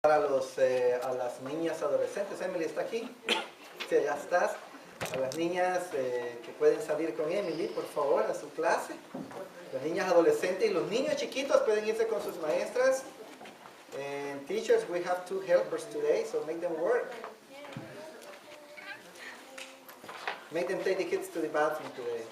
A las niñas adolescentes. Emily está aquí. Sí, ya estás. A las niñas que pueden salir con Emily, por favor, a su clase. Las niñas adolescentes y los niños chiquitos pueden irse con sus maestras. And teachers, we have 2 helpers today, so make them work. Make them take the kids to the bathroom today.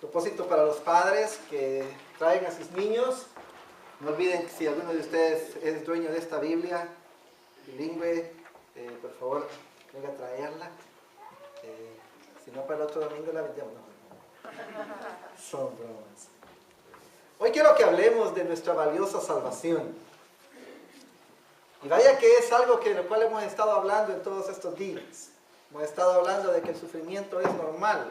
Propósito para los padres que traen a sus niños. No olviden que si alguno de ustedes es dueño de esta Biblia bilingüe, por favor, venga a traerla. Si no, para el otro domingo la vendemos. Son bromas. Hoy quiero que hablemos de nuestra valiosa salvación. Y vaya que es algo de lo cual hemos estado hablando en todos estos días. Hemos estado hablando de que el sufrimiento es normal.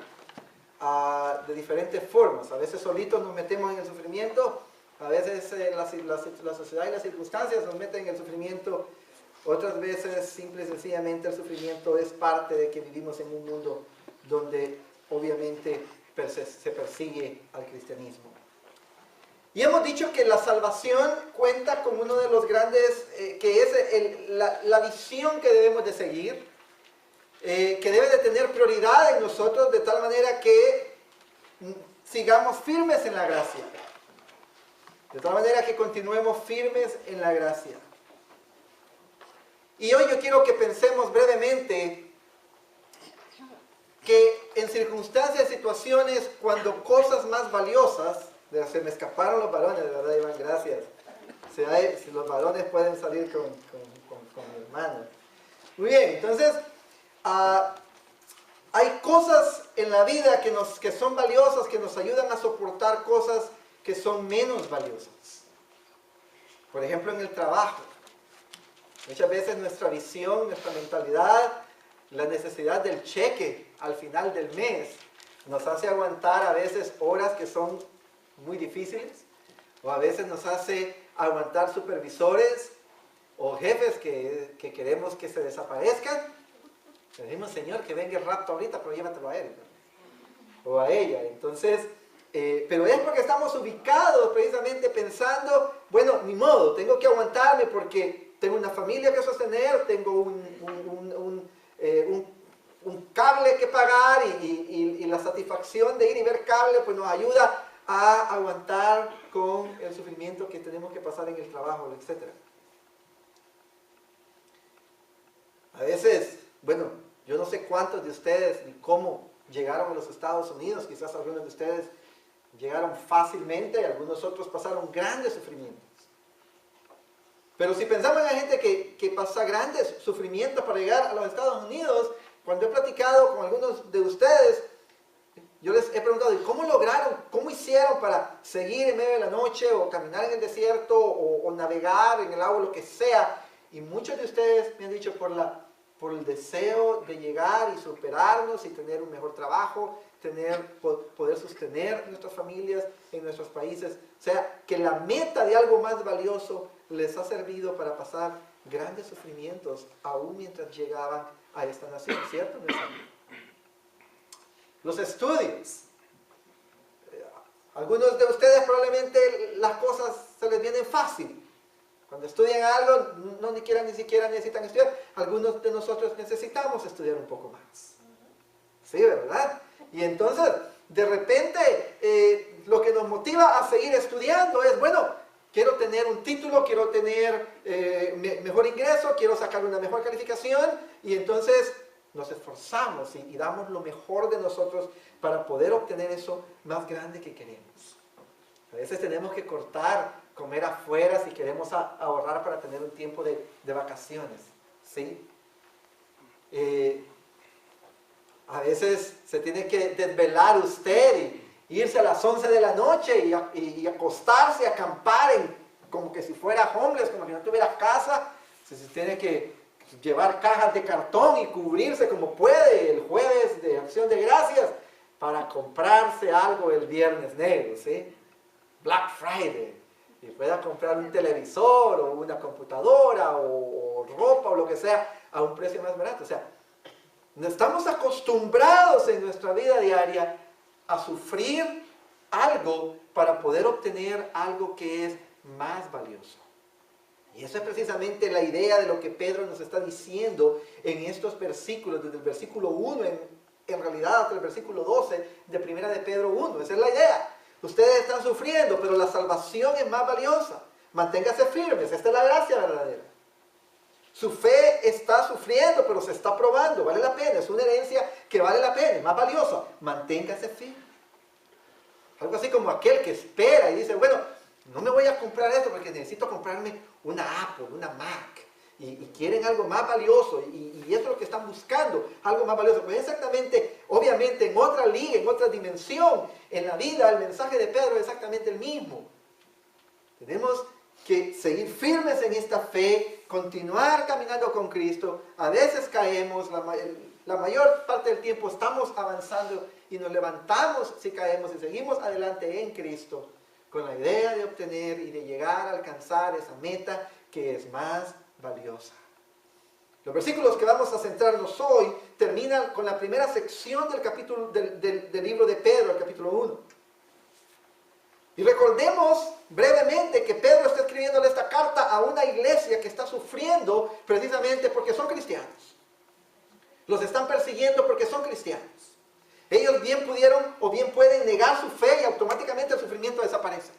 De diferentes formas. A veces solitos nos metemos en el sufrimiento, a veces la sociedad y las circunstancias nos meten en el sufrimiento, otras veces simple y sencillamente el sufrimiento es parte de que vivimos en un mundo donde obviamente se persigue al cristianismo. Y hemos dicho que la salvación cuenta con uno de los grandes, que es la visión que debemos de seguir, que debe de tener prioridad en nosotros de tal manera que sigamos firmes en la gracia. De tal manera que continuemos firmes en la gracia. Y hoy yo quiero que pensemos brevemente que en circunstancias, situaciones, cuando cosas más valiosas, se me escaparon los varones, de verdad, Iván, gracias. Si los varones pueden salir con mi hermano. Muy bien, entonces, hay cosas en la vida que son valiosas, que nos ayudan a soportar cosas que son menos valiosas. Por ejemplo, en el trabajo. Muchas veces nuestra visión, nuestra mentalidad, la necesidad del cheque al final del mes, nos hace aguantar a veces horas que son muy difíciles, o a veces nos hace aguantar supervisores o jefes que queremos que se desaparezcan. Le decimos, Señor, que venga el rapto ahorita, pero llévatelo a él, ¿no? O a ella. Entonces, pero es porque estamos ubicados precisamente pensando, bueno, ni modo, tengo que aguantarme porque tengo una familia que sostener, tengo un cable que pagar y la satisfacción de ir y ver cable pues nos ayuda a aguantar con el sufrimiento que tenemos que pasar en el trabajo, etc. A veces, bueno, yo no sé cuántos de ustedes ni cómo llegaron a los Estados Unidos, quizás algunos de ustedes llegaron fácilmente, algunos otros pasaron grandes sufrimientos. Pero si pensamos en la gente que pasa grandes sufrimientos para llegar a los Estados Unidos, cuando he platicado con algunos de ustedes, yo les he preguntado, ¿y cómo lograron, cómo hicieron para seguir en medio de la noche o caminar en el desierto o navegar en el agua, lo que sea? Y muchos de ustedes me han dicho por el deseo de llegar y superarnos y tener un mejor trabajo, poder sostener nuestras familias en nuestros países. O sea, que la meta de algo más valioso les ha servido para pasar grandes sufrimientos aún mientras llegaban a esta nación, ¿cierto? Los estudios. Algunos de ustedes probablemente las cosas se les vienen fácil. Cuando estudian algo, ni siquiera necesitan estudiar. Algunos de nosotros necesitamos estudiar un poco más. ¿Sí, verdad? Y entonces, de repente, lo que nos motiva a seguir estudiando es, bueno, quiero tener un título, quiero tener mejor ingreso, quiero sacar una mejor calificación, y entonces nos esforzamos y damos lo mejor de nosotros para poder obtener eso más grande que queremos. A veces tenemos que comer afuera si queremos ahorrar para tener un tiempo de vacaciones, ¿sí? A veces se tiene que desvelar usted y irse a las 11 de la noche y acostarse, acampar como que si fuera homeless, como si no tuviera casa. Se tiene que llevar cajas de cartón y cubrirse como puede el jueves de Acción de Gracias para comprarse algo el viernes negro, ¿sí? Black Friday. Y pueda comprar un televisor o una computadora o ropa o lo que sea a un precio más barato. O sea, no estamos acostumbrados en nuestra vida diaria a sufrir algo para poder obtener algo que es más valioso. Y esa es precisamente la idea de lo que Pedro nos está diciendo en estos versículos, desde el versículo 1 en realidad hasta el versículo 12 de Primera de Pedro 1. Esa es la idea. Ustedes están sufriendo, pero la salvación es más valiosa. Manténgase firmes, esta es la gracia verdadera. Su fe está sufriendo, pero se está probando, vale la pena, es una herencia que vale la pena, es más valiosa. Manténgase firme. Algo así como aquel que espera y dice, bueno, no me voy a comprar esto porque necesito comprarme una Apple, una Mac. Y quieren algo más valioso y eso es lo que están buscando, algo más valioso. Pues exactamente, obviamente en otra liga, en otra dimensión, en la vida, el mensaje de Pedro es exactamente el mismo. Tenemos que seguir firmes en esta fe, continuar caminando con Cristo. A veces caemos, la mayor parte del tiempo estamos avanzando y nos levantamos si caemos y seguimos adelante en Cristo con la idea de obtener y de llegar a alcanzar esa meta que es más valiosa. Los versículos que vamos a centrarnos hoy terminan con la primera sección del capítulo del libro de Pedro, el capítulo 1. Y recordemos brevemente que Pedro está escribiéndole esta carta a una iglesia que está sufriendo precisamente porque son cristianos. Los están persiguiendo porque son cristianos. Ellos bien pudieron o bien pueden negar su fe y automáticamente el sufrimiento desaparece.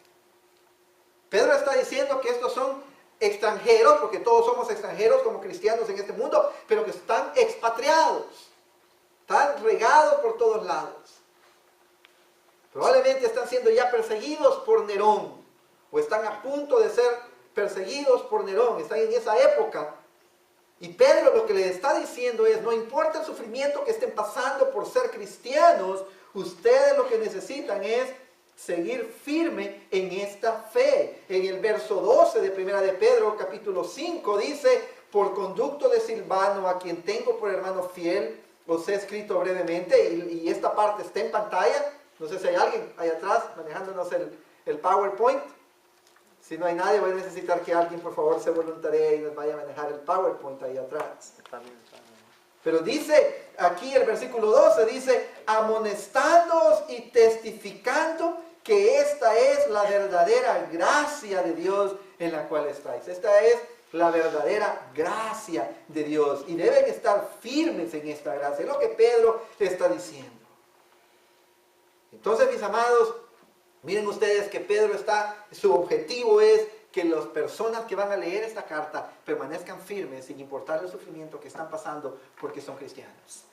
Pedro está diciendo que estos son extranjeros, porque todos somos extranjeros como cristianos en este mundo, pero que están expatriados, están regados por todos lados. Probablemente están siendo ya perseguidos por Nerón, o están a punto de ser perseguidos por Nerón, están en esa época. Y Pedro lo que le está diciendo es, no importa el sufrimiento que estén pasando por ser cristianos, ustedes lo que necesitan es seguir firme en esta fe. En el verso 12 de Primera de Pedro, capítulo 5, dice, por conducto de Silvano, a quien tengo por hermano fiel, os he escrito brevemente, y esta parte está en pantalla. No sé si hay alguien ahí atrás manejándonos el PowerPoint. Si no hay nadie, voy a necesitar que alguien por favor se voluntarie y nos vaya a manejar el PowerPoint ahí atrás. Pero dice aquí el versículo 12, dice, amonestándoos y testificando que esta es la verdadera gracia de Dios en la cual estáis. Esta es la verdadera gracia de Dios y deben estar firmes en esta gracia. Es lo que Pedro está diciendo. Entonces, mis amados, miren ustedes que su objetivo es que las personas que van a leer esta carta permanezcan firmes sin importar el sufrimiento que están pasando porque son cristianos.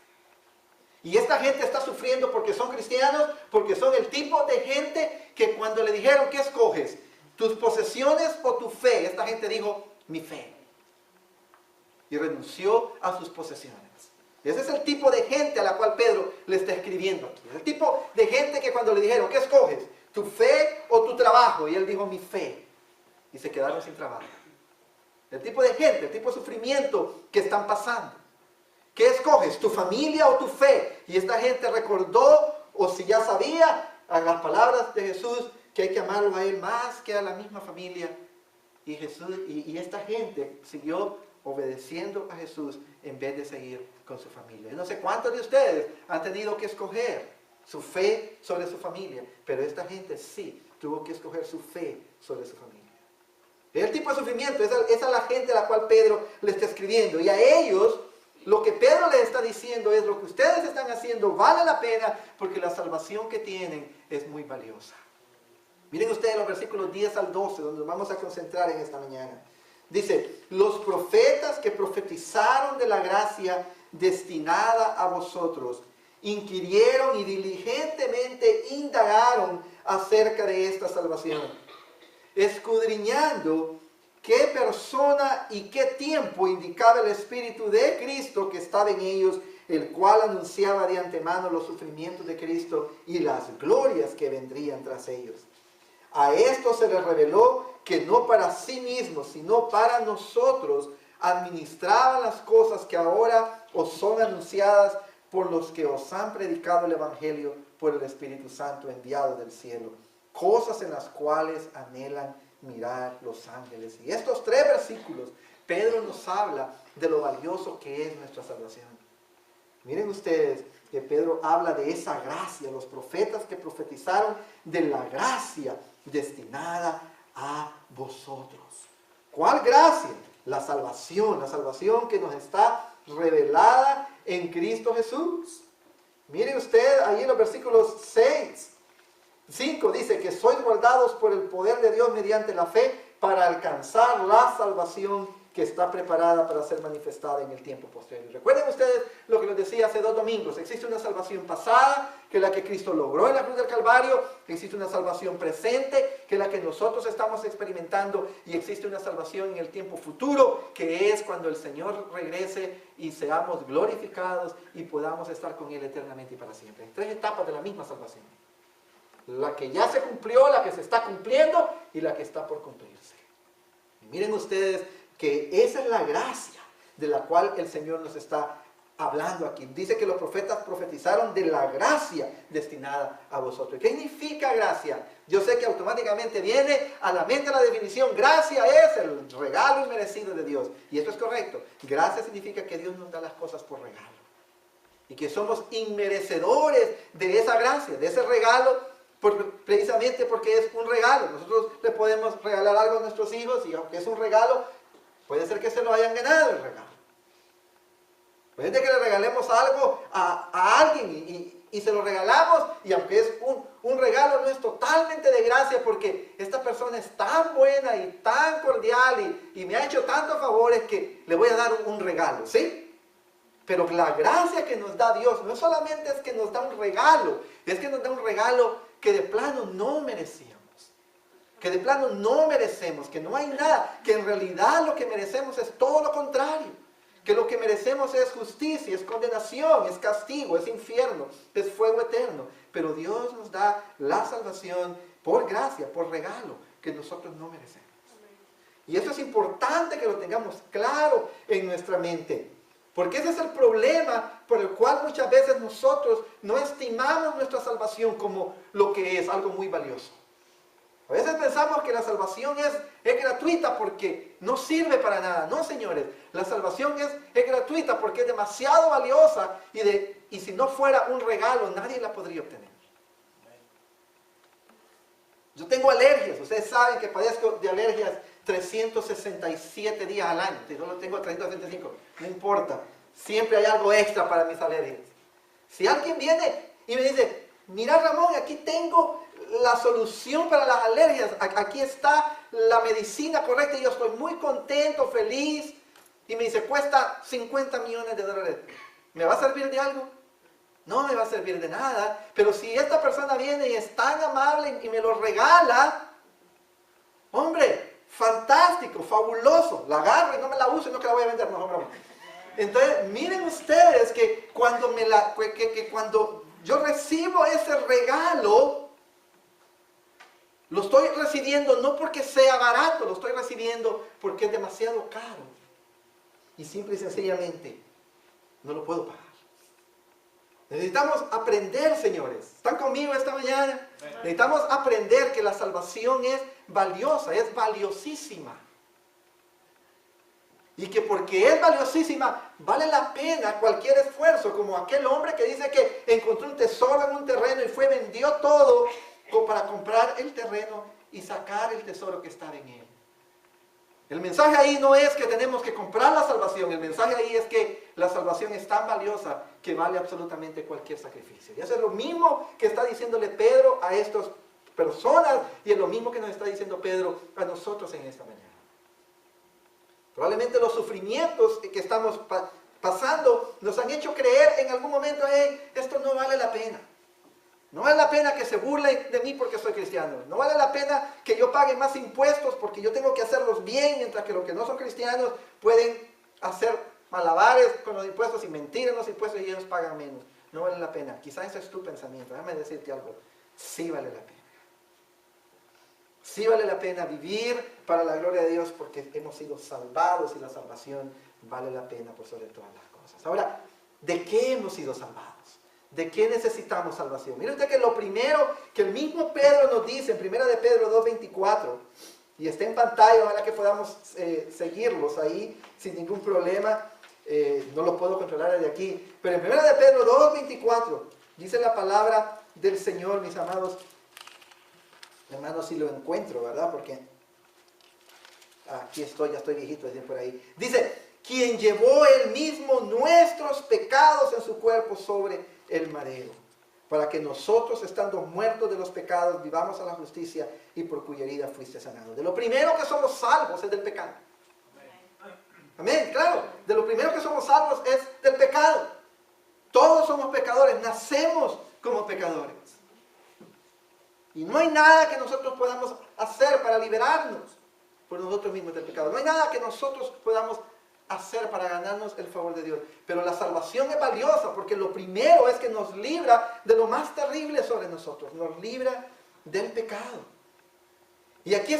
Y esta gente está sufriendo porque son cristianos, porque son el tipo de gente que cuando le dijeron, ¿qué escoges? ¿Tus posesiones o tu fe? Esta gente dijo, mi fe. Y renunció a sus posesiones. Ese es el tipo de gente a la cual Pedro le está escribiendo aquí. El tipo de gente que cuando le dijeron, ¿qué escoges? ¿Tu fe o tu trabajo? Y él dijo, mi fe. Y se quedaron sin trabajo. El tipo de gente, el tipo de sufrimiento que están pasando. ¿Qué escoges? ¿Tu familia o tu fe? Y esta gente recordó, o si ya sabía, a las palabras de Jesús, que hay que amarlo a él más que a la misma familia. Y esta gente siguió obedeciendo a Jesús en vez de seguir con su familia. No sé cuántos de ustedes han tenido que escoger su fe sobre su familia, pero esta gente sí tuvo que escoger su fe sobre su familia. El tipo de sufrimiento, esa es la gente a la cual Pedro le está escribiendo. Y a ellos, lo que Pedro le está diciendo es, lo que ustedes están haciendo vale la pena porque la salvación que tienen es muy valiosa. Miren ustedes los versículos 10 al 12, donde nos vamos a concentrar en esta mañana. Dice, los profetas que profetizaron de la gracia destinada a vosotros, inquirieron y diligentemente indagaron acerca de esta salvación, escudriñando qué persona y qué tiempo indicaba el Espíritu de Cristo que estaba en ellos, el cual anunciaba de antemano los sufrimientos de Cristo y las glorias que vendrían tras ellos. A esto se les reveló que no para sí mismos, sino para nosotros, administraban las cosas que ahora os son anunciadas por los que os han predicado el Evangelio por el Espíritu Santo enviado del cielo, cosas en las cuales anhelan mirar los ángeles. Y estos 3 versículos, Pedro nos habla de lo valioso que es nuestra salvación. Miren ustedes que Pedro habla de esa gracia, los profetas que profetizaron de la gracia destinada a vosotros. ¿Cuál gracia? La salvación que nos está revelada en Cristo Jesús. Mire usted ahí en los versículos 5 dice que sois guardados por el poder de Dios mediante la fe para alcanzar la salvación que está preparada para ser manifestada en el tiempo posterior. Recuerden ustedes lo que les decía hace 2 domingos. Existe una salvación pasada, que es la que Cristo logró en la cruz del Calvario. Existe una salvación presente, que es la que nosotros estamos experimentando. Y existe una salvación en el tiempo futuro, que es cuando el Señor regrese y seamos glorificados y podamos estar con Él eternamente y para siempre. 3 etapas de la misma salvación. La que ya se cumplió, la que se está cumpliendo y la que está por cumplirse. Y miren ustedes que esa es la gracia de la cual el Señor nos está hablando aquí. Dice que los profetas profetizaron de la gracia destinada a vosotros. ¿Qué significa gracia? Yo sé que automáticamente viene a la mente la definición. Gracia es el regalo inmerecido de Dios. Y esto es correcto. Gracia significa que Dios nos da las cosas por regalo. Y que somos inmerecedores de esa gracia, de ese regalo, precisamente porque es un regalo. Nosotros le podemos regalar algo a nuestros hijos y aunque es un regalo, puede ser que se lo hayan ganado el regalo. Puede ser que le regalemos algo a alguien y se lo regalamos y aunque es un regalo no es totalmente de gracia porque esta persona es tan buena y tan cordial y me ha hecho tantos favores que le voy a dar un regalo, ¿sí? Pero la gracia que nos da Dios no solamente es que nos da un regalo, es que nos da un regalo que de plano no merecíamos. Que de plano no merecemos, que no hay nada, que en realidad lo que merecemos es todo lo contrario, que lo que merecemos es justicia, es condenación, es castigo, es infierno, es fuego eterno, pero Dios nos da la salvación por gracia, por regalo, que nosotros no merecemos. Y eso es importante que lo tengamos claro en nuestra mente, porque ese es el problema por el cual muchas veces nosotros no estimamos nuestra salvación como lo que es, algo muy valioso. A veces pensamos que la salvación es gratuita porque no sirve para nada. No, señores, la salvación es gratuita porque es demasiado valiosa y si no fuera un regalo, nadie la podría obtener. Yo tengo alergias, ustedes saben que padezco de alergias 367 días al año. Si solo tengo 365, no importa. Siempre hay algo extra para mis alergias. Si alguien viene y me dice, mira Ramón, aquí tengo la solución para las alergias, aquí está la medicina correcta y yo estoy muy contento, feliz, y me dice, cuesta $50 millones. ¿Me va a servir de algo? No me va a servir de nada, pero si esta persona viene y es tan amable y me lo regala, hombre, fantástico, fabuloso, la agarro y no me la uso y no que la voy a vender, no, hombre. Entonces, miren ustedes que cuando yo recibo ese regalo, lo estoy recibiendo no porque sea barato, lo estoy recibiendo porque es demasiado caro. Y simple y sencillamente no lo puedo pagar. Necesitamos aprender, señores. ¿Están conmigo esta mañana? Necesitamos aprender que la salvación es valiosa, es valiosísima. Y que porque es valiosísima, vale la pena cualquier esfuerzo, como aquel hombre que dice que encontró un tesoro en un terreno y fue, vendió todo para comprar el terreno y sacar el tesoro que estaba en él. El mensaje ahí no es que tenemos que comprar la salvación, el mensaje ahí es que la salvación es tan valiosa que vale absolutamente cualquier sacrificio. Y eso es lo mismo que está diciéndole Pedro a estas personas y es lo mismo que nos está diciendo Pedro a nosotros en esta mañana. Probablemente los sufrimientos que estamos pasando nos han hecho creer en algún momento, esto no vale la pena. No vale la pena que se burlen de mí porque soy cristiano. No vale la pena que yo pague más impuestos porque yo tengo que hacerlos bien, mientras que los que no son cristianos pueden hacer malabares con los impuestos y mentir en los impuestos y ellos pagan menos. No vale la pena. Quizás ese es tu pensamiento. Déjame decirte algo. Sí vale la pena. Sí vale la pena vivir para la gloria de Dios porque hemos sido salvados y la salvación vale la pena por sobre todas las cosas. Ahora, ¿de qué hemos sido salvados? ¿De qué necesitamos salvación? Mire usted que lo primero que el mismo Pedro nos dice en 1 de Pedro 2:24, y está en pantalla, ojalá que podamos seguirlos ahí sin ningún problema. No lo puedo controlar desde aquí. Pero en 1 de Pedro 2:24 dice la palabra del Señor, mis amados. Hermanos, si lo encuentro, ¿verdad? Porque aquí estoy, ya estoy viejito, decía por ahí. Dice, quien llevó él mismo nuestros pecados en su cuerpo sobre el madero, para que nosotros, estando muertos de los pecados, vivamos a la justicia, y por cuya herida fuiste sanado. De lo primero que somos salvos es del pecado. Amén, claro. De lo primero que somos salvos es del pecado. Todos somos pecadores, nacemos como pecadores. Y no hay nada que nosotros podamos hacer para liberarnos por nosotros mismos del pecado. No hay nada que nosotros podamos hacer para ganarnos el favor de Dios. Pero la salvación es valiosa porque lo primero es que nos libra de lo más terrible sobre nosotros. Nos libra del pecado. Y aquí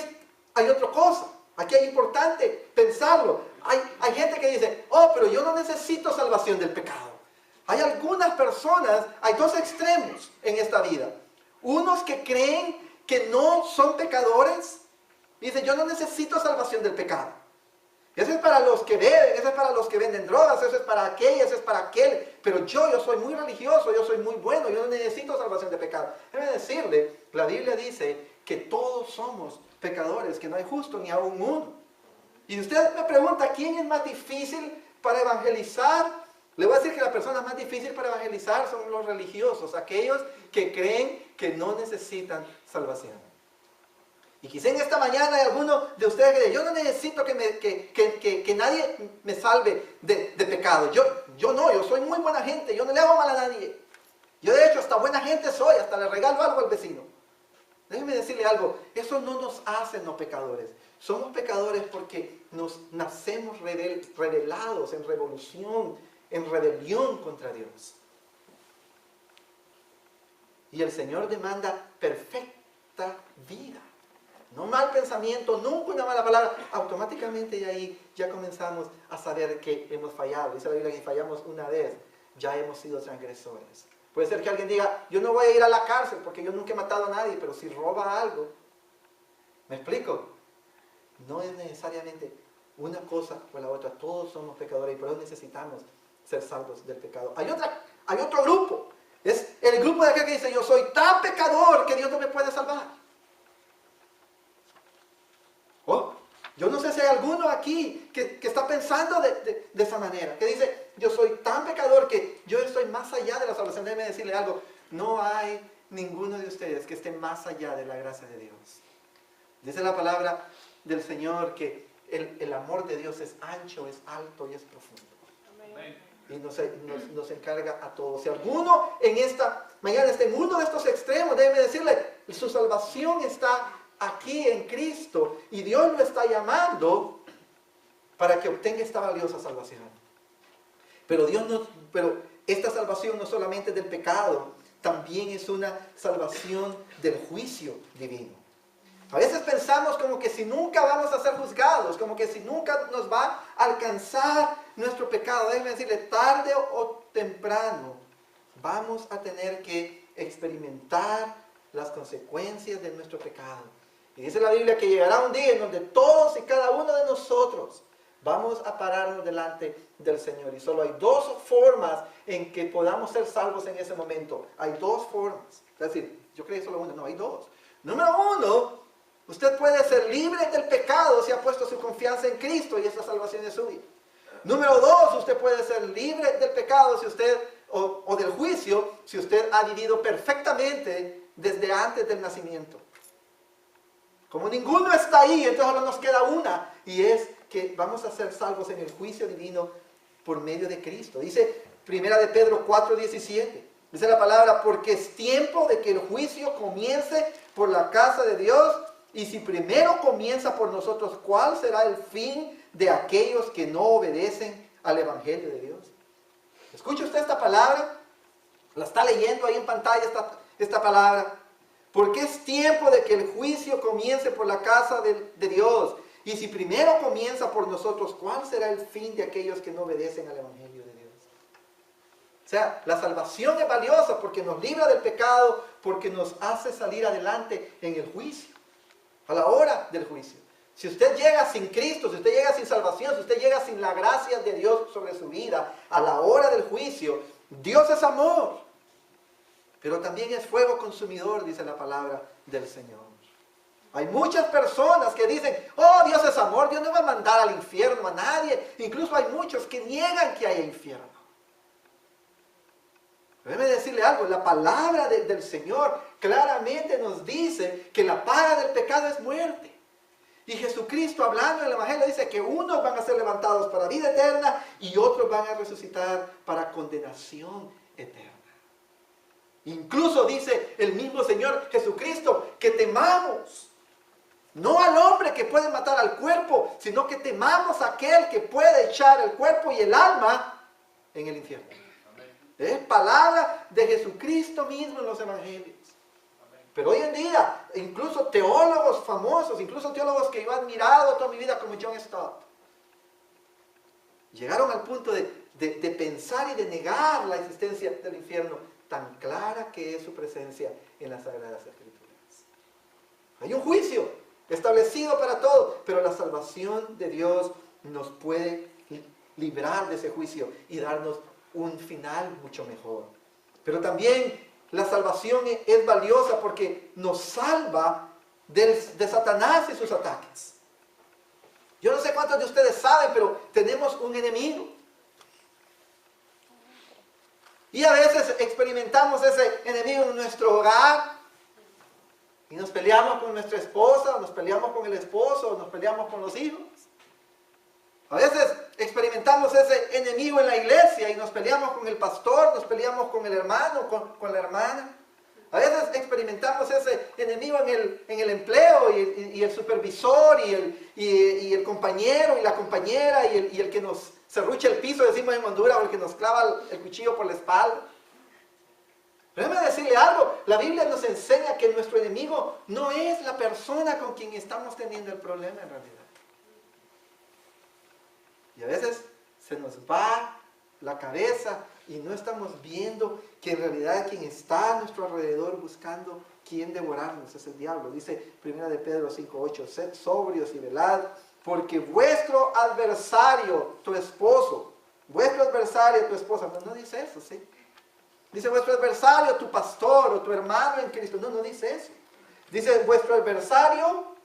hay otra cosa. Aquí es importante pensarlo. Hay gente que dice, oh, pero yo no necesito salvación del pecado. Hay algunas personas, hay dos extremos en esta vida. Unos que creen que no son pecadores, dicen, yo no necesito salvación del pecado. Eso es para los que beben, eso es para los que venden drogas, eso es para aquel, eso es para aquel. Pero yo soy muy religioso, yo soy muy bueno, yo no necesito salvación de pecado. Déjeme decirle, la Biblia dice que todos somos pecadores, que no hay justo ni aún uno. Y usted me pregunta, ¿quién es más difícil para evangelizar? Le voy a decir que la persona más difícil para evangelizar son los religiosos, aquellos que creen que no necesitan salvación. Y quizá en esta mañana hay alguno de ustedes que dice, yo no necesito que nadie me salve de pecado. Yo soy muy buena gente, yo no le hago mal a nadie. Yo de hecho hasta buena gente soy, hasta le regalo algo al vecino. Déjenme decirle algo, eso no nos hace no pecadores. Somos pecadores porque nos nacemos rebelados en revolución, en rebelión contra Dios. Y el Señor demanda perfecta vida. No mal pensamiento, nunca una mala palabra. Automáticamente de ahí ya comenzamos a saber que hemos fallado. Dice la Biblia que fallamos una vez, ya hemos sido transgresores. Puede ser que alguien diga, yo no voy a ir a la cárcel porque yo nunca he matado a nadie, pero si roba algo, ¿me explico? No es necesariamente una cosa o la otra. Todos somos pecadores y por eso necesitamos ser salvos del pecado. Hay otro grupo. Es el grupo de aquel que dice, yo soy tan pecador que Dios no me puede salvar. Oh, yo no sé si hay alguno aquí que está pensando de esa manera. Que dice, yo soy tan pecador que yo estoy más allá de la salvación. Déjeme decirle algo. No hay ninguno de ustedes que esté más allá de la gracia de Dios. Dice la palabra del Señor que el amor de Dios es ancho, es alto y es profundo. Amén. Y nos encarga a todos. Si alguno en esta mañana está en uno de estos extremos, déjeme decirle, su salvación está aquí en Cristo y Dios lo está llamando para que obtenga esta valiosa salvación. Pero esta salvación no solamente del pecado, también es una salvación del juicio divino. A veces pensamos como que si nunca vamos a ser juzgados, como que si nunca nos va a alcanzar nuestro pecado. Déjenme decirle, tarde o temprano vamos a tener que experimentar las consecuencias de nuestro pecado. Y dice la Biblia que llegará un día en donde todos y cada uno de nosotros vamos a pararnos delante del Señor. Y solo hay dos formas en que podamos ser salvos en ese momento. Hay dos formas. Es decir, yo creí solo una, no, hay dos. Número uno, usted puede ser libre del pecado si ha puesto su confianza en Cristo y esa salvación es suya. Número dos, usted puede ser libre del pecado si usted, o del juicio, si usted ha vivido perfectamente desde antes del nacimiento. Como ninguno está ahí, entonces ahora nos queda una, y es que vamos a ser salvos en el juicio divino por medio de Cristo. Dice 1 de Pedro 4:17. Dice la palabra, porque es tiempo de que el juicio comience por la casa de Dios. Y si primero comienza por nosotros, ¿cuál será el fin de aquellos que no obedecen al Evangelio de Dios? ¿Escucha usted esta palabra? La está leyendo ahí en pantalla esta palabra. Porque es tiempo de que el juicio comience por la casa de Dios. Y si primero comienza por nosotros, ¿cuál será el fin de aquellos que no obedecen al Evangelio de Dios? O sea, la salvación es valiosa porque nos libra del pecado, porque nos hace salir adelante en el juicio. A la hora del juicio. Si usted llega sin Cristo, si usted llega sin salvación, si usted llega sin la gracia de Dios sobre su vida, a la hora del juicio, Dios es amor. Pero también es fuego consumidor, dice la palabra del Señor. Hay muchas personas que dicen, oh, Dios es amor, Dios no va a mandar al infierno a nadie. Incluso hay muchos que niegan que haya infierno. Déjeme decirle algo, la palabra del Señor claramente nos dice que la paga del pecado es muerte. Y Jesucristo, hablando en el Evangelio, dice que unos van a ser levantados para vida eterna y otros van a resucitar para condenación eterna. Incluso dice el mismo Señor Jesucristo que temamos, no al hombre que puede matar al cuerpo, sino que temamos a aquel que puede echar el cuerpo y el alma en el infierno. Es palabra de Jesucristo mismo en los Evangelios. Pero hoy en día, incluso teólogos famosos, incluso teólogos que yo he admirado toda mi vida como John Stott, llegaron al punto de pensar y de negar la existencia del infierno, tan clara que es su presencia en las Sagradas Escrituras. Hay un juicio establecido para todos, pero la salvación de Dios nos puede librar de ese juicio y darnos un final mucho mejor. Pero también la salvación es valiosa porque nos salva de Satanás y sus ataques. Yo no sé cuántos de ustedes saben, pero tenemos un enemigo. Y a veces experimentamos ese enemigo en nuestro hogar y nos peleamos con nuestra esposa, nos peleamos con el esposo, nos peleamos con los hijos. A veces experimentamos ese enemigo en la iglesia y nos peleamos con el pastor, nos peleamos con el hermano, con la hermana. A veces experimentamos ese enemigo en el empleo y el supervisor y el compañero y la compañera y el que nos serrucha el piso, decimos en Honduras, o el que nos clava el cuchillo por la espalda. Déjeme decirle algo, la Biblia nos enseña que nuestro enemigo no es la persona con quien estamos teniendo el problema en realidad. Y a veces se nos va la cabeza y no estamos viendo que en realidad quien está a nuestro alrededor buscando quién devorarnos es el diablo. Dice 1 de Pedro 5:8, sed sobrios y velad, porque vuestro adversario, tu esposo, vuestro adversario, tu esposa, no dice eso, ¿sí? Dice vuestro adversario, tu pastor o tu hermano en Cristo, no dice eso. Dice vuestro adversario,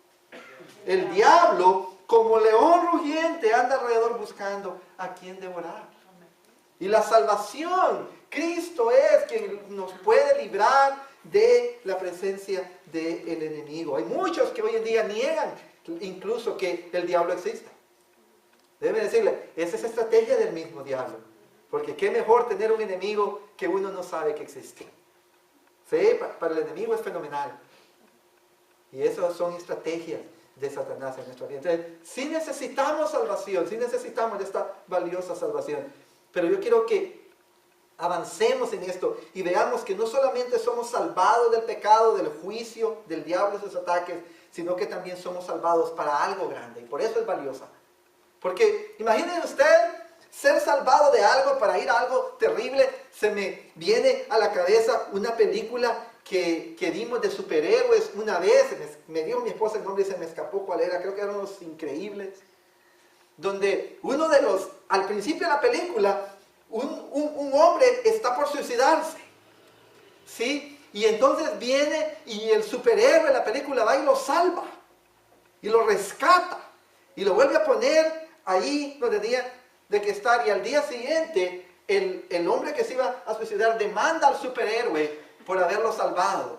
el diablo, como león rugiente, anda alrededor buscando a quien devorar. Y la salvación, Cristo es quien nos puede librar de la presencia del enemigo. Hay muchos que hoy en día niegan incluso que el diablo exista. Debe decirle, esa es estrategia del mismo diablo. Porque qué mejor tener un enemigo que uno no sabe que existe. ¿Sí? Para el enemigo es fenomenal. Y esas son estrategias de Satanás en nuestra vida. Entonces, sí necesitamos salvación, sí necesitamos de esta valiosa salvación. Pero yo quiero que avancemos en esto y veamos que no solamente somos salvados del pecado, del juicio, del diablo y sus ataques, sino que también somos salvados para algo grande. Y por eso es valiosa. Porque imaginen usted ser salvado de algo para ir a algo terrible. Se me viene a la cabeza una película que vimos de superhéroes una vez. Me dijo mi esposa el nombre y se me escapó cuál era. Creo que eran Los Increíbles. Donde uno de los, al principio de la película, un hombre está por suicidarse. ¿Sí? Y entonces viene y el superhéroe de la película va y lo salva. Y lo rescata. Y lo vuelve a poner ahí donde tenía de que estar. Y al día siguiente, el hombre que se iba a suicidar demanda al superhéroe por haberlo salvado.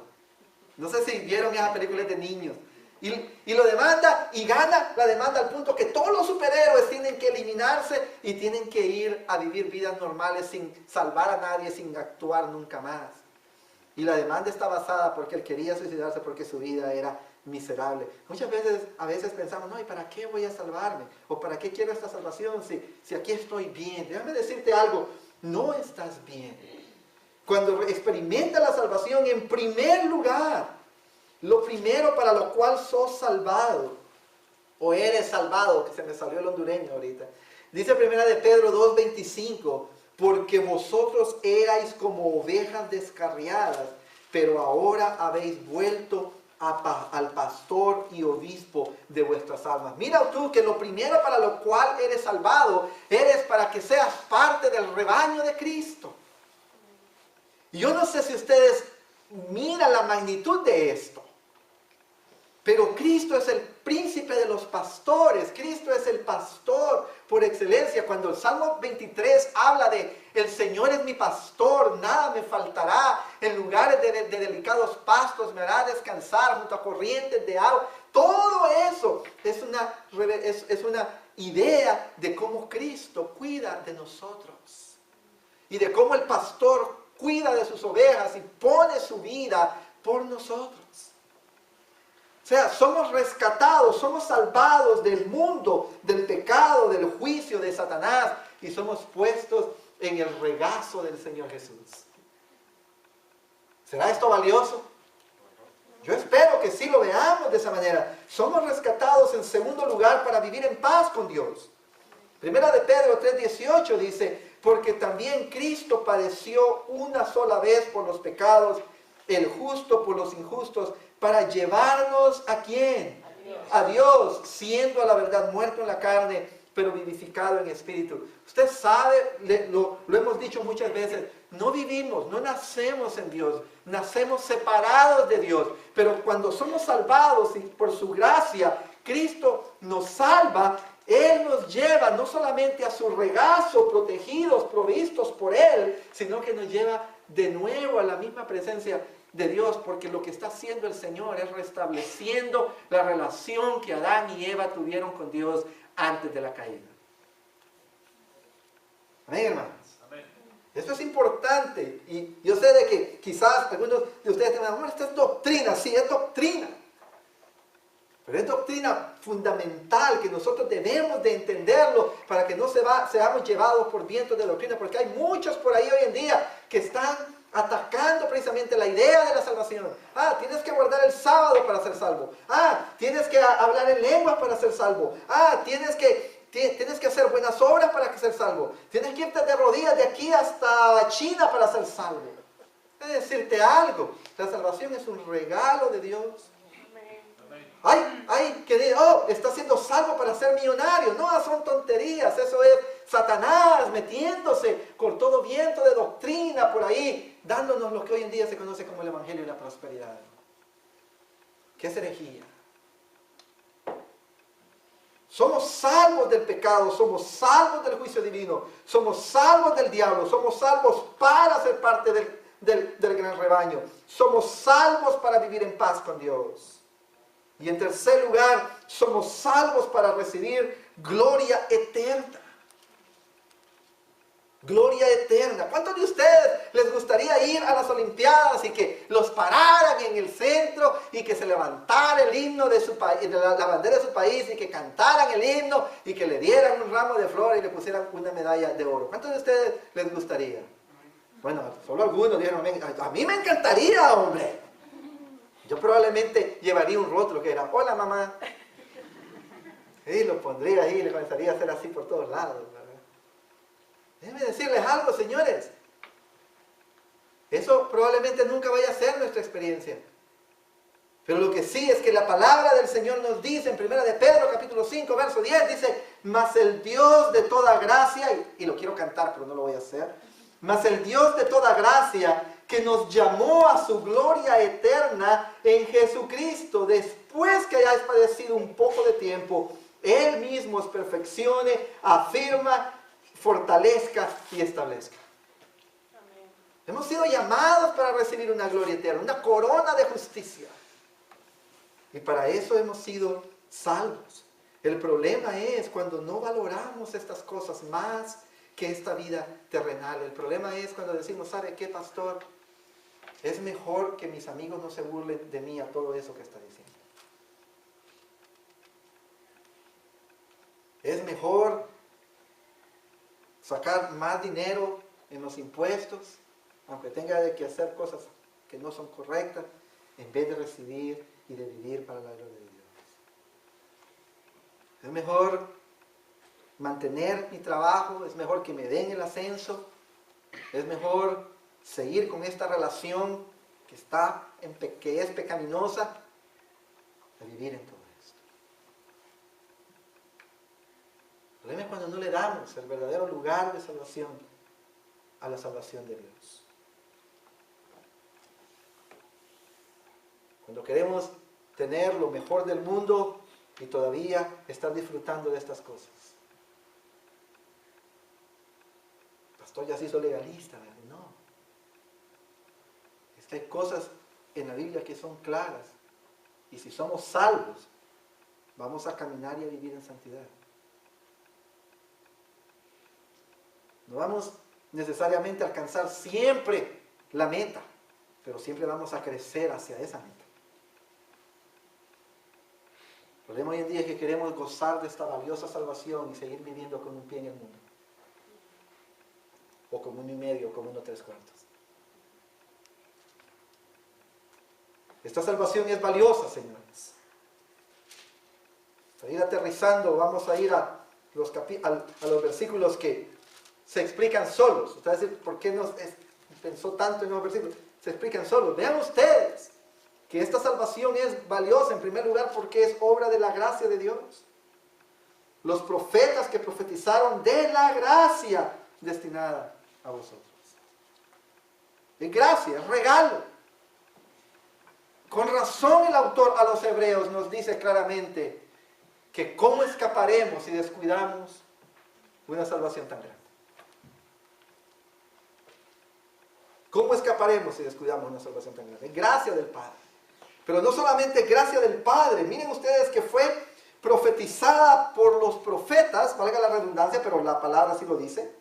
No sé si vieron esas películas de niños. Y lo demanda y gana la demanda al punto que todos los superhéroes tienen que eliminarse y tienen que ir a vivir vidas normales sin salvar a nadie, sin actuar nunca más. Y la demanda está basada porque él quería suicidarse porque su vida era miserable. Muchas veces, a veces pensamos, no, ¿y para qué voy a salvarme? ¿O para qué quiero esta salvación si aquí estoy bien? Déjame decirte algo, no estás bien. Cuando experimentas la salvación, en primer lugar, lo primero para lo cual sos salvado, o eres salvado, que se me salió el hondureño ahorita. Dice 1 de Pedro 2:25, porque vosotros erais como ovejas descarriadas, pero ahora habéis vuelto al pastor y obispo de vuestras almas. Mira tú que lo primero para lo cual eres salvado, eres para que seas parte del rebaño de Cristo. Y yo no sé si ustedes miran la magnitud de esto, pero Cristo es el príncipe de los pastores. Cristo es el pastor por excelencia. Cuando el Salmo 23 habla de el Señor es mi pastor, nada me faltará. En lugares de delicados pastos me hará descansar junto a corrientes de agua. Todo eso es una idea de cómo Cristo cuida de nosotros. Y de cómo el pastor cuida de sus ovejas y pone su vida por nosotros. O sea, somos rescatados, somos salvados del mundo, del pecado, del juicio de Satanás y somos puestos en el regazo del Señor Jesús. ¿Será esto valioso? Yo espero que sí lo veamos de esa manera. Somos rescatados en segundo lugar para vivir en paz con Dios. Primera de Pedro 3:18 dice, porque también Cristo padeció una sola vez por los pecados, el justo por los injustos, para llevarnos ¿a quién? A Dios, siendo a la verdad muerto en la carne, pero vivificado en espíritu. Usted sabe, lo hemos dicho muchas veces, no vivimos, no nacemos en Dios, nacemos separados de Dios. Pero cuando somos salvados y por su gracia, Cristo nos salva, Él nos lleva no solamente a su regazo, protegidos, provistos por Él, sino que nos lleva de nuevo a la misma presencia de Dios, porque lo que está haciendo el Señor es restableciendo la relación que Adán y Eva tuvieron con Dios antes de la caída. Amén, hermanos. Amén. Esto es importante y yo sé de que quizás algunos de ustedes tengan, bueno, esta es doctrina, sí, es doctrina. Pero es doctrina fundamental que nosotros debemos de entenderlo para que no seamos llevados por vientos de doctrina, porque hay muchos por ahí hoy en día que están atacando precisamente la idea de la salvación. Tienes que guardar el sábado para ser salvo. Tienes que hablar en lenguas para ser salvo. Tienes que hacer buenas obras para ser salvo. Tienes que irte de rodillas de aquí hasta China para ser salvo. Quiero decirte algo, la salvación es un regalo de Dios. Está siendo salvo para ser millonario. No, son tonterías. Eso es Satanás metiéndose con todo viento de doctrina por ahí, dándonos lo que hoy en día se conoce como el Evangelio de la prosperidad. ¿Qué es herejía? Somos salvos del pecado, somos salvos del juicio divino, somos salvos del diablo, somos salvos para ser parte del gran rebaño. Somos salvos para vivir en paz con Dios. Y en tercer lugar, somos salvos para recibir gloria eterna. Gloria eterna. ¿Cuántos de ustedes les gustaría ir a las Olimpiadas y que los pararan en el centro y que se levantara el himno de su país, la bandera de su país y que cantaran el himno y que le dieran un ramo de flores y le pusieran una medalla de oro? ¿Cuántos de ustedes les gustaría? Bueno, solo algunos dijeron, a mí me encantaría, hombre. Yo probablemente llevaría un rótulo que era, hola mamá. Y lo pondría ahí y le comenzaría a hacer así por todos lados, ¿verdad? Déjenme decirles algo, señores. Eso probablemente nunca vaya a ser nuestra experiencia. Pero lo que sí es que la palabra del Señor nos dice en 1 de Pedro capítulo 5 verso 10, dice, mas el Dios de toda gracia, y lo quiero cantar pero no lo voy a hacer, mas el Dios de toda gracia que nos llamó a su gloria eterna en Jesucristo, después que hayáis padecido un poco de tiempo, Él mismo os perfeccione, afirma, fortalezca y establezca. Amén. Hemos sido llamados para recibir una gloria eterna, una corona de justicia. Y para eso hemos sido salvos. El problema es cuando no valoramos estas cosas más que esta vida terrenal. El problema es cuando decimos, ¿sabe qué, pastor? Es mejor que mis amigos no se burlen de mí a todo eso que está diciendo. Es mejor sacar más dinero en los impuestos, aunque tenga que hacer cosas que no son correctas, en vez de recibir y de vivir para la gloria de Dios. Es mejor mantener mi trabajo, es mejor que me den el ascenso, es mejor seguir con esta relación que es pecaminosa, a vivir en todo esto. El problema es cuando no le damos el verdadero lugar de salvación a la salvación de Dios. Cuando queremos tener lo mejor del mundo y todavía estar disfrutando de estas cosas. El pastor ya se hizo legalista, ¿verdad? No. Es que hay cosas en la Biblia que son claras. Y si somos salvos, vamos a caminar y a vivir en santidad. No vamos necesariamente a alcanzar siempre la meta, pero siempre vamos a crecer hacia esa meta. El problema hoy en día es que queremos gozar de esta valiosa salvación y seguir viviendo con un pie en el mundo. O con 1,5, o con 1,75. Esta salvación es valiosa, señores. Para ir aterrizando, vamos a ir a los versículos que se explican solos. Usted va a decir, ¿por qué no pensó tanto en los versículos? Se explican solos. Vean ustedes que esta salvación es valiosa en primer lugar porque es obra de la gracia de Dios. Los profetas que profetizaron de la gracia destinada a vosotros. Es gracia, es regalo. Con razón el autor a los hebreos nos dice claramente que cómo escaparemos si descuidamos una salvación tan grande. ¿Cómo escaparemos si descuidamos una salvación tan grande? Gracia del Padre. Pero no solamente gracia del Padre. Miren ustedes que fue profetizada por los profetas, valga la redundancia, pero la palabra sí lo dice.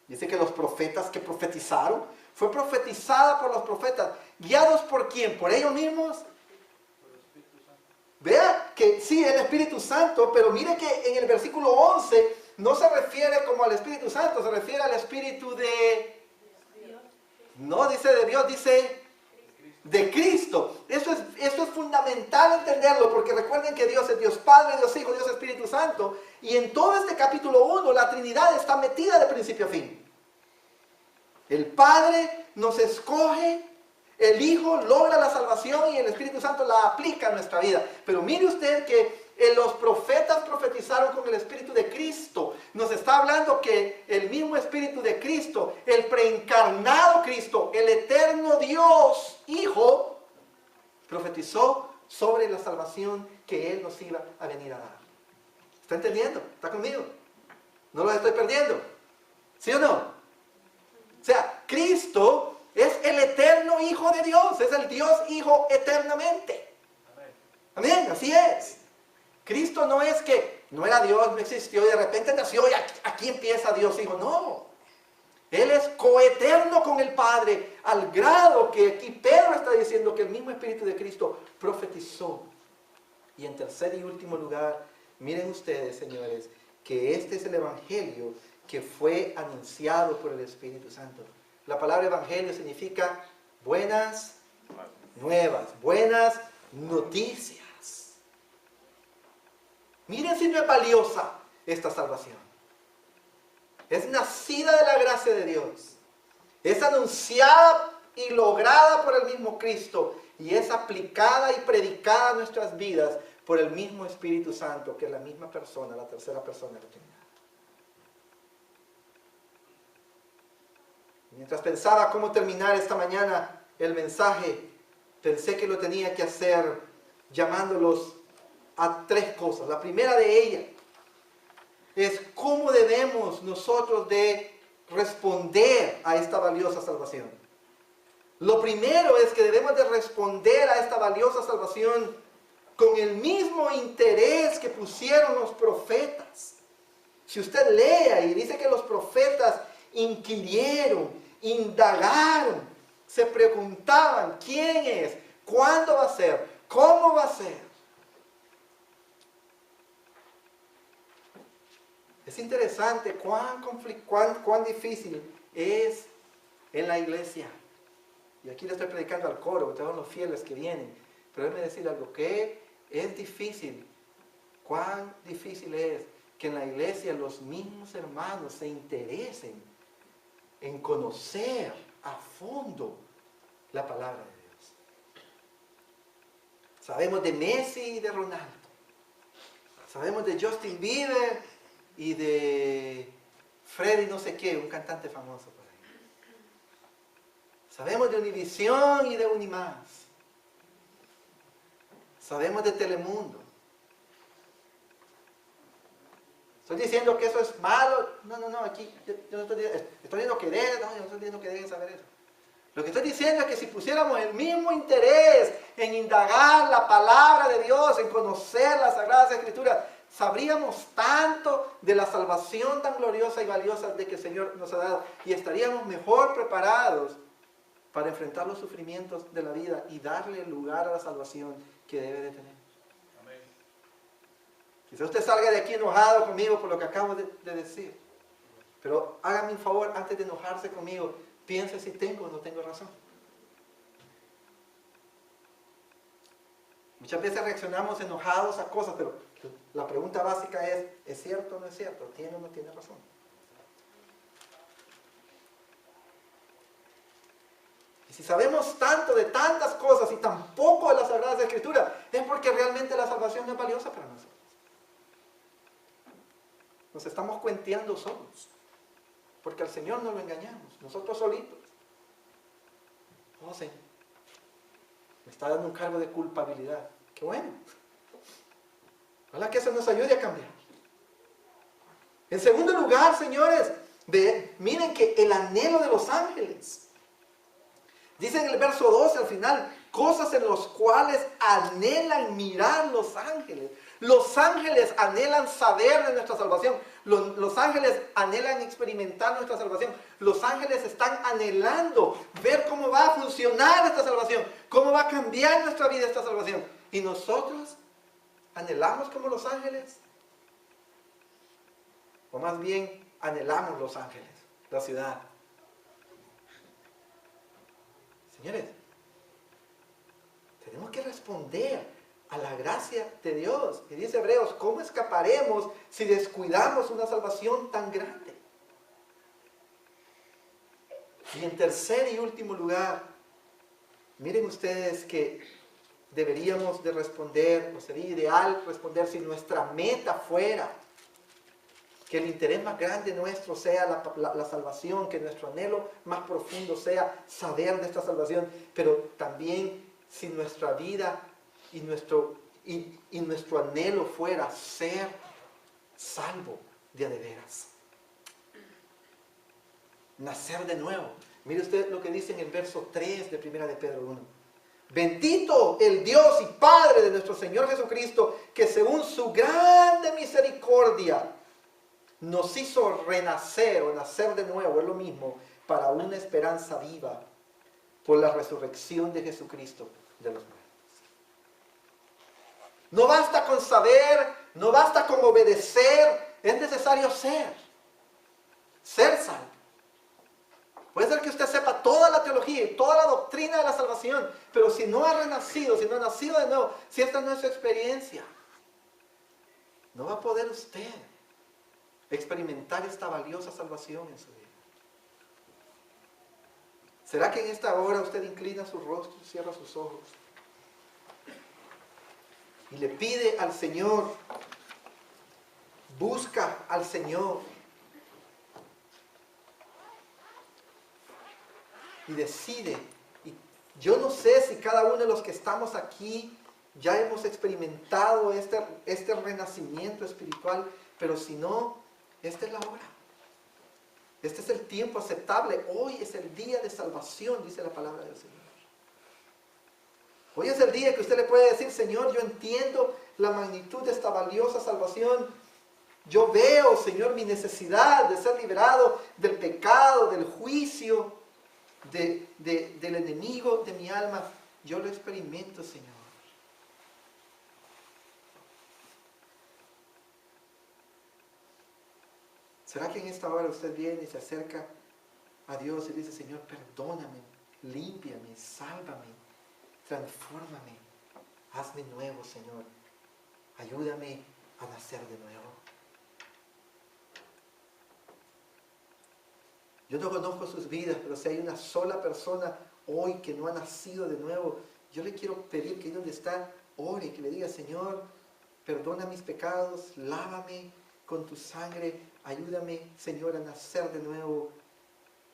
Dice que los profetas que profetizaron, fue profetizada por los profetas. ¿Guiados por quién? ¿Por ellos mismos? Vea que sí, el Espíritu Santo, pero mire que en el versículo 11 no se refiere como al Espíritu Santo, se refiere al Espíritu de... No dice de Dios, dice de Cristo. Eso es fundamental entenderlo, porque recuerden que Dios es Dios Padre, Dios Hijo, Dios Espíritu Santo. Y en todo este capítulo 1, la Trinidad está metida de principio a fin. El Padre nos escoge, el Hijo logra la salvación y el Espíritu Santo la aplica a nuestra vida. Pero mire usted que los profetas profetizaron con el Espíritu de Cristo. Nos está hablando que el mismo Espíritu de Cristo, el preencarnado Cristo, el eterno Dios, Hijo, profetizó sobre la salvación que Él nos iba a venir a dar. ¿Está entendiendo? ¿Está conmigo? ¿No lo estoy perdiendo? ¿Sí o no? O sea, Cristo es el eterno Hijo de Dios, es el Dios Hijo eternamente. Amén, así es. Cristo no es que no era Dios, no existió y de repente nació y aquí empieza Dios Hijo. No, Él es coeterno con el Padre al grado que aquí Pedro está diciendo que el mismo Espíritu de Cristo profetizó. Y en tercer y último lugar, miren ustedes, señores, que este es el Evangelio que fue anunciado por el Espíritu Santo. La palabra Evangelio significa buenas nuevas, buenas noticias. Miren si no es valiosa esta salvación. Es nacida de la gracia de Dios. Es anunciada y lograda por el mismo Cristo. Y es aplicada y predicada a nuestras vidas por el mismo Espíritu Santo, que es la misma persona, la tercera persona de la Trinidad. Mientras pensaba cómo terminar esta mañana el mensaje, pensé que lo tenía que hacer llamándolos a tres cosas. La primera de ellas es cómo debemos nosotros de responder a esta valiosa salvación. Lo primero es que debemos de responder a esta valiosa salvación con el mismo interés que pusieron los profetas. Si usted lea y dice que los profetas inquirieron, indagaron, se preguntaban quién es, cuándo va a ser, cómo va a ser. Es interesante cuán difícil es en la iglesia. Y aquí le estoy predicando al coro, porque todos los fieles que vienen. Pero déjeme decir algo, que es difícil. Cuán difícil es que en la iglesia los mismos hermanos se interesen en conocer a fondo la palabra de Dios. Sabemos de Messi y de Ronaldo. Sabemos de Justin Bieber y de Freddy no sé qué, un cantante famoso por ahí. Sabemos de Univisión y de Unimás. Sabemos de Telemundo. ¿Estoy diciendo que eso es malo? No, aquí yo no estoy diciendo que deben, no, yo no estoy diciendo que deben saber eso. Lo que estoy diciendo es que si pusiéramos el mismo interés en indagar la palabra de Dios, en conocer las Sagradas Escrituras, sabríamos tanto de la salvación tan gloriosa y valiosa de que el Señor nos ha dado y estaríamos mejor preparados para enfrentar los sufrimientos de la vida y darle lugar a la salvación que debe de tener. Amén. Quizá usted salga de aquí enojado conmigo por lo que acabo de decir, pero hágame un favor, antes de enojarse conmigo, piense si tengo o no tengo razón. Muchas veces reaccionamos enojados a cosas, pero la pregunta básica ¿es cierto o no es cierto? ¿Tiene o no tiene razón? Y si sabemos tanto de tantas cosas y tan poco de las Sagradas Escrituras, es porque realmente la salvación no es valiosa para nosotros. Nos estamos cuenteando solos, porque al Señor no lo engañamos, nosotros solitos. Oh, Señor, me está dando un cargo de culpabilidad. ¡Qué bueno! Ojalá que eso nos ayude a cambiar. En segundo lugar, señores, miren que el anhelo de los ángeles. Dice en el verso 12 al final, cosas en las cuales anhelan mirar los ángeles. Los ángeles anhelan saber de nuestra salvación. Los ángeles anhelan experimentar nuestra salvación. Los ángeles están anhelando ver cómo va a funcionar esta salvación, cómo va a cambiar nuestra vida esta salvación. Y nosotros anhelamos como los ángeles, o más bien anhelamos los ángeles, la ciudad. Señores, tenemos que responder a la gracia de Dios. Y dice Hebreos, ¿cómo escaparemos si descuidamos una salvación tan grande? Y en tercer y último lugar, miren ustedes que deberíamos de responder, o sería ideal responder si nuestra meta fuera que el interés más grande nuestro sea la salvación, que nuestro anhelo más profundo sea saber de esta salvación, pero también si nuestra vida y nuestro anhelo fuera ser salvo de a de veras. Nacer de nuevo. Mire usted lo que dice en el verso 3 de 1 de Pedro 1. Bendito el Dios y Padre de nuestro Señor Jesucristo, que según su grande misericordia nos hizo renacer o nacer de nuevo, es lo mismo, para una esperanza viva por la resurrección de Jesucristo de los muertos. No basta con saber, no basta con obedecer, es necesario ser salvo. Puede ser que usted sepa toda la teología y toda la doctrina de la salvación, pero si no ha renacido, si no ha nacido de nuevo, si esta no es su experiencia, no va a poder usted experimentar esta valiosa salvación en su vida. ¿Será que en esta hora usted inclina su rostro, cierra sus ojos y le pide al Señor, busca al Señor y decide? Y yo no sé si cada uno de los que estamos aquí ya hemos experimentado este renacimiento espiritual, pero si no, esta es la hora. Este es el tiempo aceptable. Hoy es el día de salvación, dice la palabra del Señor. Hoy es el día que usted le puede decir, Señor, yo entiendo la magnitud de esta valiosa salvación. Yo veo, Señor, mi necesidad de ser liberado del pecado, del juicio, del enemigo de mi alma. Yo lo experimento, Señor. ¿Será que en esta hora usted viene y se acerca a Dios y dice, Señor, perdóname, límpiame, sálvame, transfórmame, hazme nuevo, Señor, ayúdame a nacer de nuevo? Yo no conozco sus vidas, pero si hay una sola persona hoy que no ha nacido de nuevo, yo le quiero pedir que ahí donde está, ore, que le diga, Señor, perdona mis pecados, lávame con tu sangre, ayúdame, Señor, a nacer de nuevo.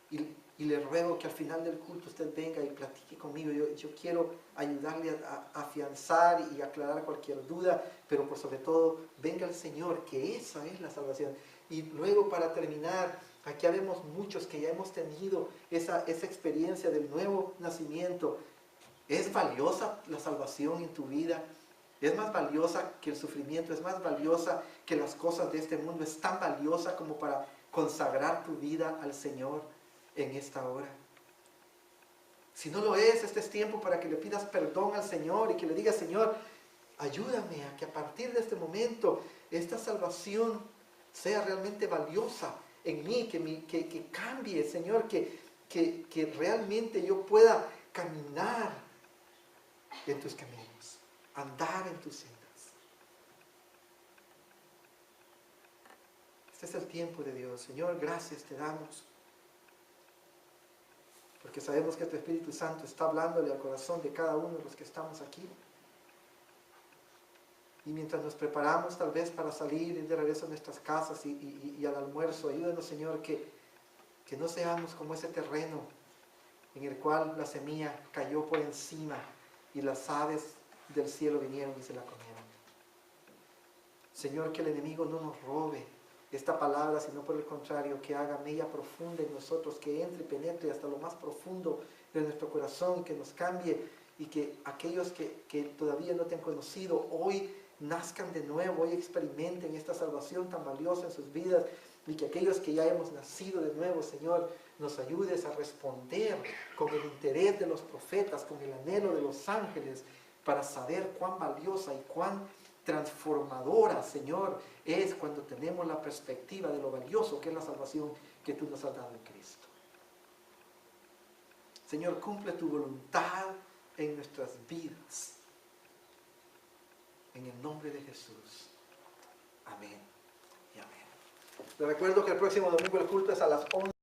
Y le ruego que al final del culto usted venga y platique conmigo. Yo quiero ayudarle a afianzar y aclarar cualquier duda, pero por sobre todo, venga el Señor, que esa es la salvación. Y luego, para terminar, aquí habemos muchos que ya hemos tenido esa experiencia del nuevo nacimiento. ¿Es valiosa la salvación en tu vida? Es más valiosa que el sufrimiento, es más valiosa que las cosas de este mundo, es tan valiosa como para consagrar tu vida al Señor en esta hora. Si no lo es, este es tiempo para que le pidas perdón al Señor y que le digas, Señor, ayúdame a que a partir de este momento esta salvación sea realmente valiosa en mí, que cambie, Señor, que realmente yo pueda caminar en tus caminos, andar en tus sendas. Este es el tiempo de Dios. Señor, gracias te damos, porque sabemos que tu Espíritu Santo está hablándole al corazón de cada uno de los que estamos aquí. Y mientras nos preparamos tal vez para salir de regreso a nuestras casas y al almuerzo, ayúdanos, Señor, que no seamos como ese terreno en el cual la semilla cayó por encima y las aves del cielo vinieron y se la comieron. Señor, que el enemigo no nos robe esta palabra, sino por el contrario, que haga mella profunda en nosotros, que entre y penetre hasta lo más profundo de nuestro corazón, que nos cambie y que aquellos que todavía no te han conocido hoy nazcan de nuevo, hoy experimenten esta salvación tan valiosa en sus vidas, y que aquellos que ya hemos nacido de nuevo, Señor, nos ayudes a responder con el interés de los profetas, con el anhelo de los ángeles, para saber cuán valiosa y cuán transformadora, Señor, es cuando tenemos la perspectiva de lo valioso que es la salvación que tú nos has dado en Cristo. Señor, cumple tu voluntad en nuestras vidas. En el nombre de Jesús. Amén y amén. Les recuerdo que el próximo domingo el culto es a las 11.